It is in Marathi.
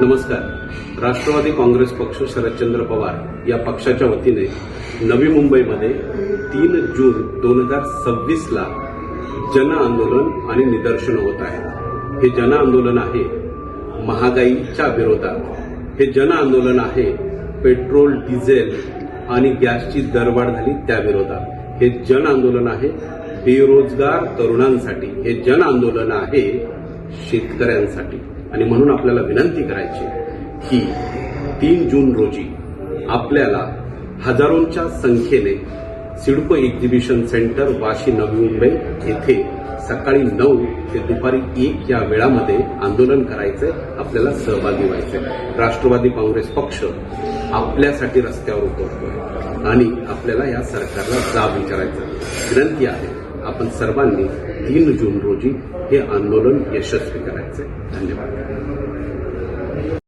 नमस्कार. राष्ट्रवादी काँग्रेस पक्ष शरदचंद्र पवार या पक्षाच्या वतीने नवी मुंबईमध्ये 3 जून 2026ला जन आंदोलन आणि निदर्शनं होत आहेत. हे जन आंदोलन आहे महागाईच्या विरोधात. हे जन आंदोलन आहे पेट्रोल, डिझेल आणि गॅसची दरवाढ झाली त्या विरोधात. हे जन आंदोलन आहे बेरोजगार तरुणांसाठी. हे जन आंदोलन आहे शेतकऱ्यांसाठी. आणि म्हणून आपल्याला विनंती करायची की 3 जून रोजी आपल्याला हजारोंच्या संख्येने सिडको एक्झिबिशन सेंटर, वाशी, नवी मुंबई येथे सकाळी 9 ते दुपारी 1 या वेळामध्ये आंदोलन करायचंय. आपल्याला सहभागी व्हायचंय. राष्ट्रवादी काँग्रेस पक्ष आपल्यासाठी रस्त्यावर उतरतोय आणि आपल्याला या सरकारला जाब विचारायचा विनंती आहे. आपण सर्वांनी 3 जून रोजी हे आंदोलन यशस्वी करायचंय. धन्यवाद.